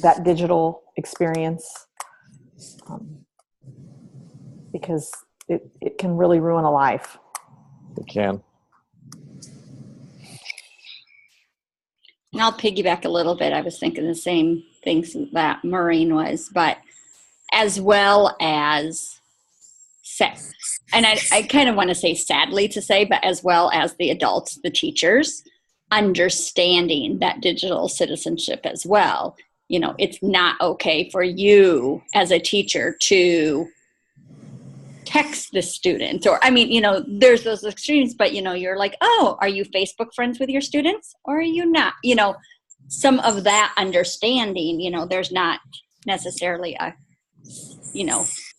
that digital experience, because it can really ruin a life. It can. And I'll piggyback a little bit. I was thinking the same things that Maureen was, but as well as and I kind of want to say sadly to say, but as well as the adults, the teachers, understanding that digital citizenship as well. It's not okay for you as a teacher to text the student, or there's those extremes, but you're like, oh, are you Facebook friends with your students or are you not? Some of that understanding, there's not necessarily a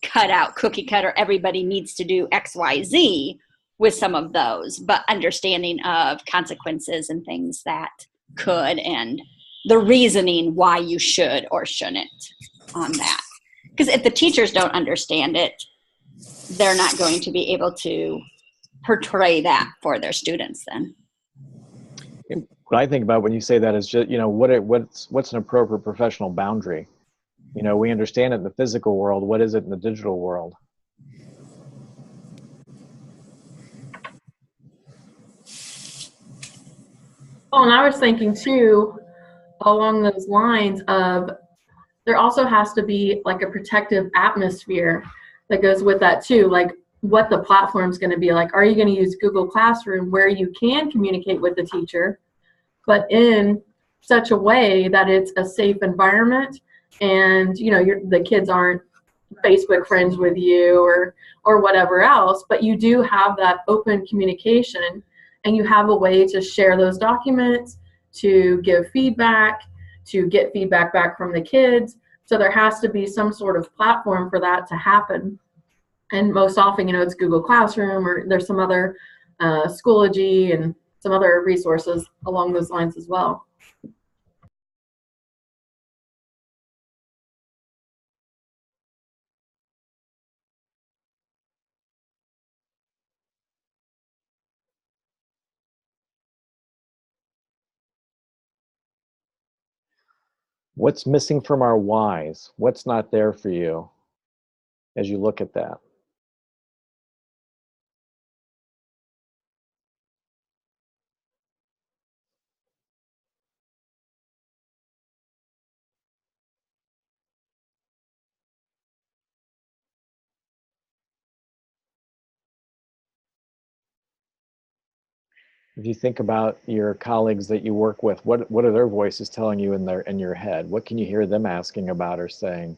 cut out cookie cutter, everybody needs to do XYZ with some of those, but understanding of consequences and things that could, and the reasoning why you should or shouldn't on that. Because if the teachers don't understand it, they're not going to be able to portray that for their students then. What I think about when you say that is just, what's an appropriate professional boundary? We understand it in the physical world. What is it in the digital world? Well, and I was thinking too, along those lines of, there also has to be like a protective atmosphere that goes with that too, like what the platform's going to be like. Are you going to use Google Classroom where you can communicate with the teacher, but in such a way that it's a safe environment, and the kids aren't Facebook friends with you or whatever else, but you do have that open communication, and you have a way to share those documents, to give feedback, to get feedback back from the kids. So there has to be some sort of platform for that to happen. And most often, it's Google Classroom, or there's some other Schoology and some other resources along those lines as well. What's missing from our whys? What's not there for you as you look at that? If you think about your colleagues that you work with, what are their voices telling you in your head? What can you hear them asking about or saying?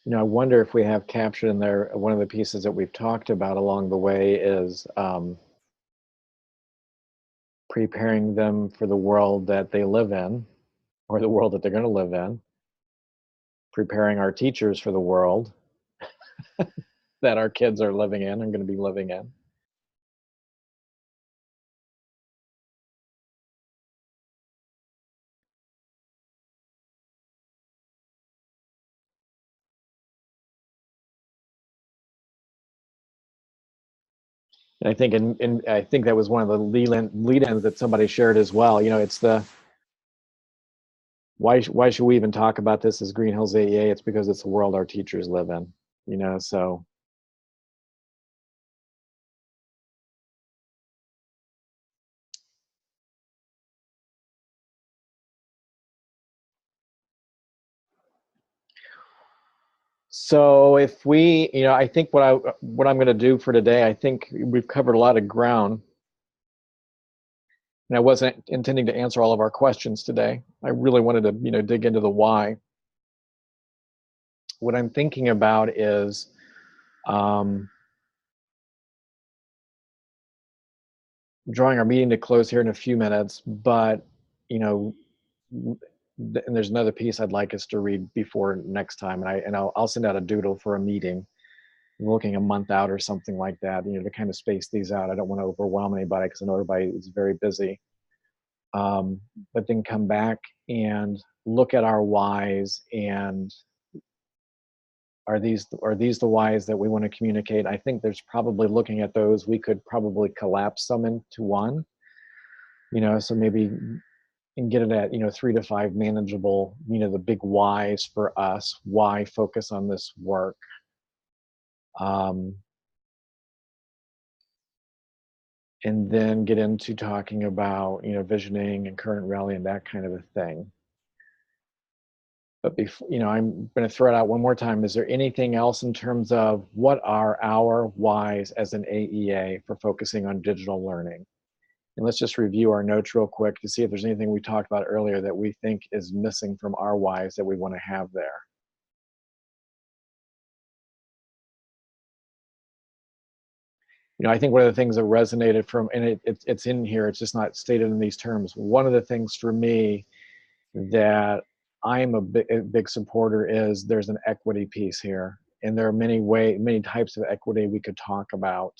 You know, I wonder if we have captured in there, one of the pieces that we've talked about along the way is preparing them for the world that they live in, or the world that they're going to live in, preparing our teachers for the world that our kids are living in and going to be living in. And I think, I think that was one of the lead-ins that somebody shared as well. You know, it's the why should we even talk about this as Green Hills AEA? It's because it's the world our teachers live in. You know, so. So if we, you know, I think what I'm going to do for today, I think we've covered a lot of ground. And I wasn't intending to answer all of our questions today. I really wanted to, you know, dig into the why. What I'm thinking about is drawing our meeting to close here in a few minutes, but, you know, and there's another piece I'd like us to read before next time, and I'll send out a doodle for a meeting, looking a month out or something like that, you know, to kind of space these out. I don't want to overwhelm anybody because I know everybody is very busy. But then come back and look at our whys, and are these the whys that we want to communicate? I think there's probably, looking at those, we could probably collapse some into one, you know, so maybe, and get it at, you know, 3 to 5 manageable, you know, the big whys for us. Why focus on this work? And then get into talking about, you know, visioning and current rally and that kind of a thing. But before, you know, I'm going to throw it out one more time. Is there anything else in terms of what are our whys as an AEA for focusing on digital learning? And let's just review our notes real quick to see if there's anything we talked about earlier that we think is missing from our whys that we want to have there. You know, I think one of the things that resonated from, and it's in here, it's just not stated in these terms. One of the things for me that I'm a big supporter is there's an equity piece here. And there are many types of equity we could talk about.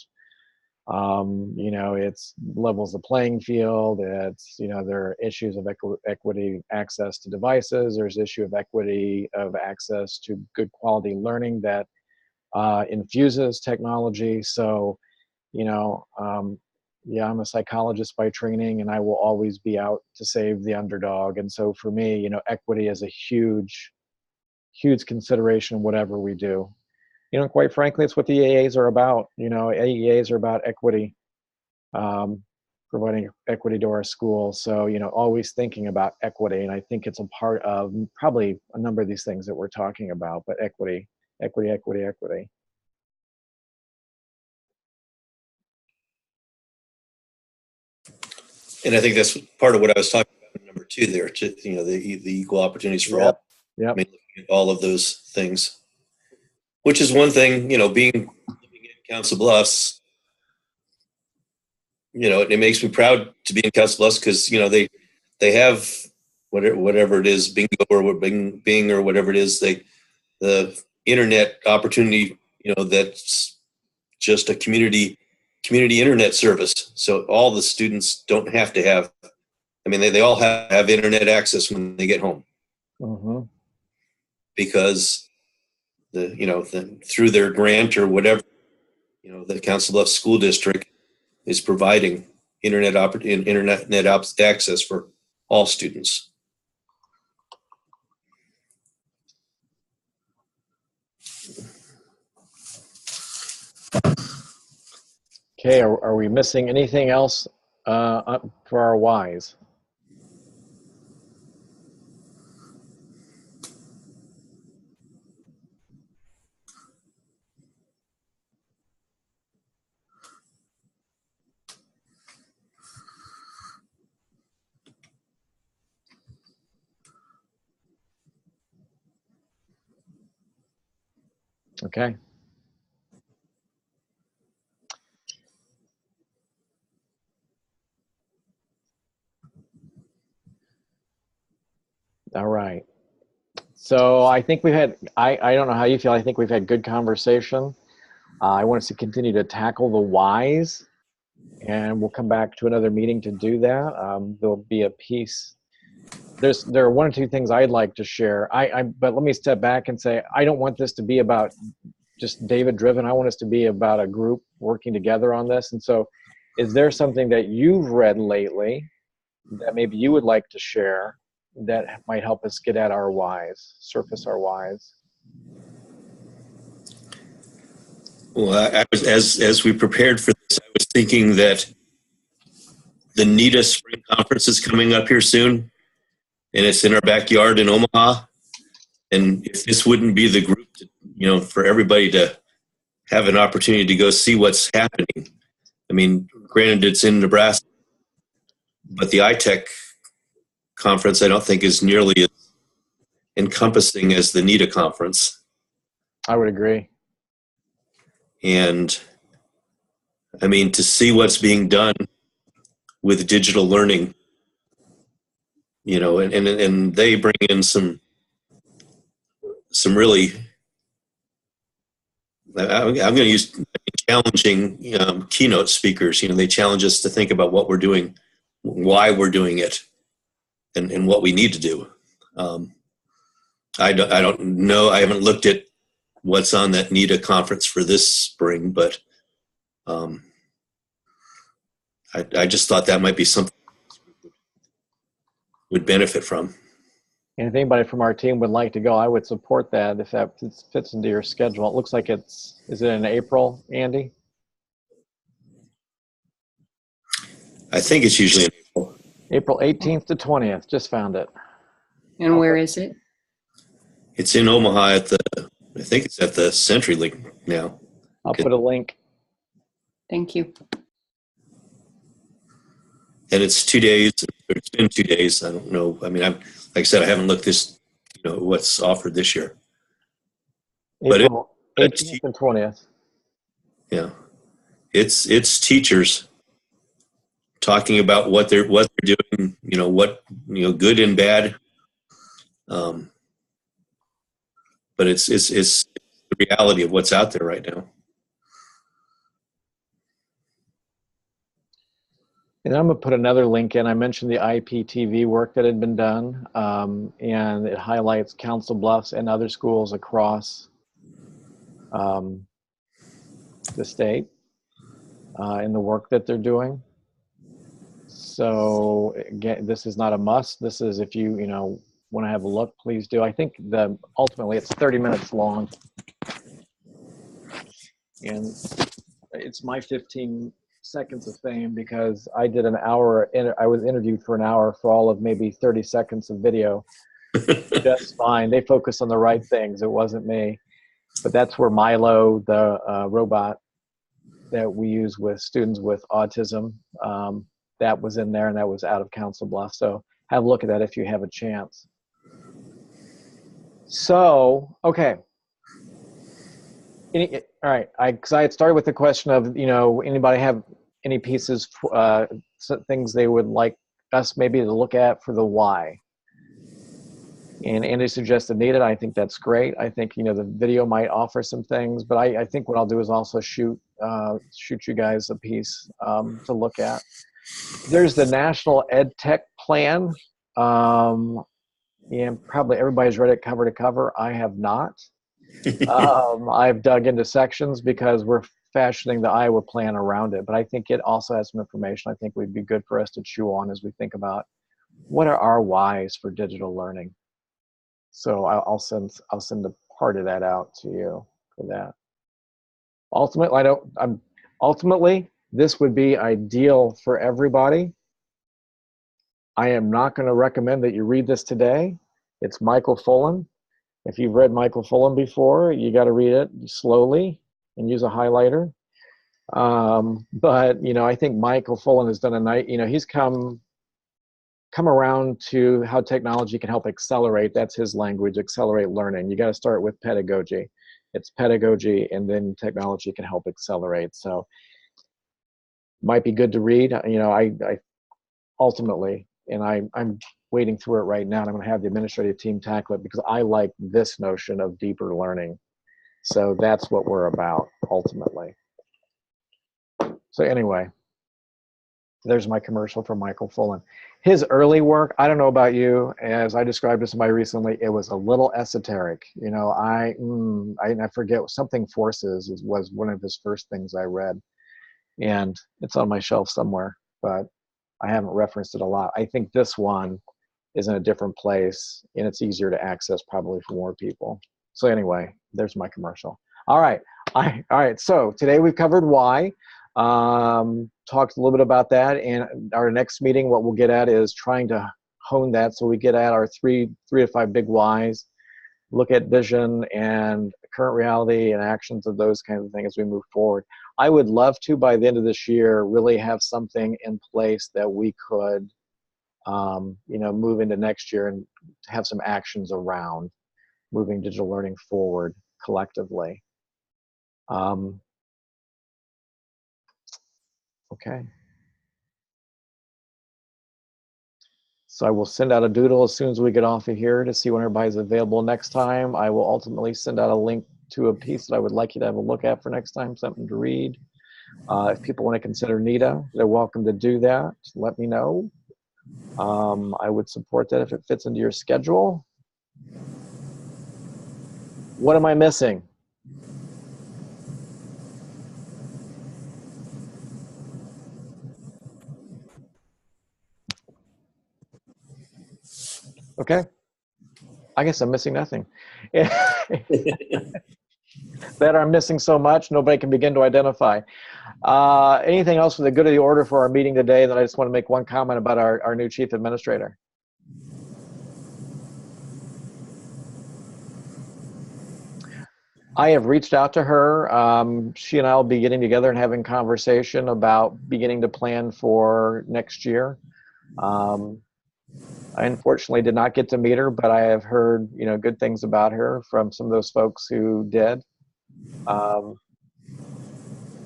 You know, it's levels the playing field. It's, you know, there are issues of equity access to devices. There's issue of equity of access to good quality learning that infuses technology. So, you know, yeah, I'm a psychologist by training, and I will always be out to save the underdog. And so for me, you know, equity is a huge consideration in whatever we do. You know, quite frankly, it's what the AAs are about. You know, AEAs are about equity, providing equity to our school. So, you know, always thinking about equity. And I think it's a part of probably a number of these things that we're talking about, but equity, equity, equity, equity. And I think that's part of what I was talking about in number 2 there, you know, the equal opportunities for all. Yep. I mean, looking at all of those things, which is one thing, you know, living in Council Bluffs, you know, it makes me proud to be in Council Bluffs because, you know, they have whatever it is, bingo or Bing or whatever it is, the internet opportunity, you know, that's just a community internet service. So all the students don't have to have, I mean, they all have internet access when they get home. Mm-hmm. Because through their grant or whatever, you know, the Council Bluffs School District is providing internet access for all students. Okay, are we missing anything else for our whys? Okay. All right. So I think we've had, I don't know how you feel, I think we've had good conversation. I want us to continue to tackle the whys, and we'll come back to another meeting to do that. There'll be a piece. There are one or two things I'd like to share. But let me step back and say, I don't want this to be about just David driven. I want us to be about a group working together on this. And so is there something that you've read lately that maybe you would like to share that might help us get at our whys, surface our whys? Well, I was, as we prepared for this, I was thinking that the NETA Spring Conference is coming up here soon, and it's in our backyard in Omaha. And if this wouldn't be the group, for everybody to have an opportunity to go see what's happening. I mean, granted, it's in Nebraska, but the iTech conference I don't think is nearly as encompassing as the NETA conference. I would agree. And I mean, to see what's being done with digital learning, and they bring in some really, I'm going to use challenging keynote speakers. They challenge us to think about what we're doing, why we're doing it, and what we need to do. I don't know. I haven't looked at what's on that NETA conference for this spring, but I just thought that might be something would benefit from. And if anybody from our team would like to go, I would support that if that fits into your schedule. It looks like is it in April, Andy? I think it's usually in April. April 18th to 20th. Just found it. And where is it? It's in Omaha I think it's at the CenturyLink now. I'll put a link. Thank you. And it's 2 days. It's been 2 days. I don't know. I mean, like I said, I haven't looked what's offered this year. April 18th and 20th. Yeah, it's teachers talking about what they're doing. Good and bad. But it's the reality of what's out there right now. And I'm going to put another link in. I mentioned the IPTV work that had been done, and it highlights Council Bluffs and other schools across the state in the work that they're doing. So again, this is not a must. This is if you want to have a look, please do. I think ultimately it's 30 minutes long, and it's my 15 seconds of fame because I did an hour. I was interviewed for an hour for all of maybe 30 seconds of video. Just fine. They focused on the right things. It wasn't me. But that's where Milo, the robot that we use with students with autism, that was in there, and that was out of Council Bluffs. So have a look at that if you have a chance. So, okay. All right. Because I had started with the question of, anybody have any pieces, things they would like us maybe to look at for the why. And Andy suggested NETA. I think that's great. I think, the video might offer some things, but I think what I'll do is also shoot you guys a piece to look at. There's the National Ed Tech Plan. And probably everybody's read it cover to cover. I have not. I've dug into sections because we're fashioning the Iowa plan around it, but I think it also has some information I think would be good for us to chew on as we think about what are our whys for digital learning. So I'll send a part of that out to you for that. Ultimately, this would be ideal for everybody. I am not going to recommend that you read this today. It's Michael Fullan. If you've read Michael Fullan before, you got to read it slowly and use a highlighter. But I think Michael Fullan has done a nice. He's come around to how technology can help accelerate. That's his language, accelerate learning. You got to start with pedagogy. it's pedagogy, and then technology can help accelerate. So might be good to read. You know, I ultimately, and I'm wading through it right now, and I'm going to have the administrative team tackle it because I like this notion of deeper learning. So that's what we're about ultimately. So anyway, there's my commercial for Michael Fullen. His early work, I don't know about you, as I described to somebody recently, it was a little esoteric. You know, I forget, Something Forces was one of his first things I read. And it's on my shelf somewhere, but I haven't referenced it a lot. I think this one is in a different place, and it's easier to access probably for more people. So anyway, there's my commercial. All right. All right. So today we've covered why. Talked a little bit about that, and our next meeting, what we'll get at is trying to hone that so we get at our three to five big whys, look at vision and current reality and actions of those kinds of things as we move forward. I would love to, by the end of this year, really have something in place that we could, you know, move into next year and have some actions around moving digital learning forward collectively. Okay. So I will send out a doodle as soon as we get off of here to see when everybody's available next time. I will ultimately send out a link to a piece that I would like you to have a look at for next time, something to read. If people want to consider NITA, they're welcome to do that. Let me know. I would support that if it fits into your schedule. What am I missing? Okay. I guess I'm missing nothing. That I'm missing so much, nobody can begin to identify. Anything else for the good of the order for our meeting today? Then I just want to make one comment about our new chief administrator. I have reached out to her. She and I will be getting together and having conversation about beginning to plan for next year. I unfortunately did not get to meet her, but I have heard, you know, good things about her from some of those folks who did.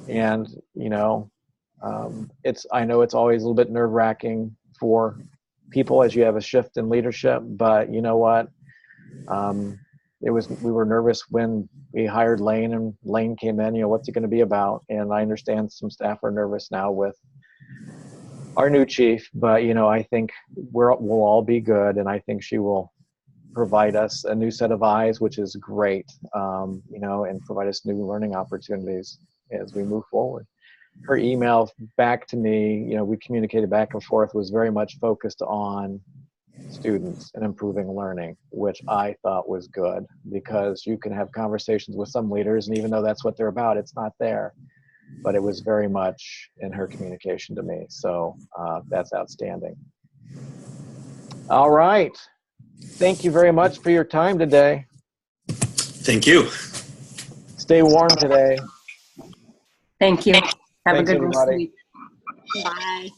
And you know, I know it's always a little bit nerve-wracking for people as you have a shift in leadership, but you know what? We were nervous when we hired Lane, and Lane came in, you know, what's it going to be about? And I understand some staff are nervous now with our new chief, but you know, I think we'll all be good, and I think she will provide us a new set of eyes, which is great, you know, and provide us new learning opportunities as we move forward. Her email back to me, you know, we communicated back and forth, was very much focused on students and improving learning, which I thought was good, because you can have conversations with some leaders, and even though that's what they're about, it's not there. But it was very much in her communication to me. So that's outstanding. All right. Thank you very much for your time today. Thank you. Stay warm today. Thank you. Have Thanks, a good rest of the everybody. week. Bye.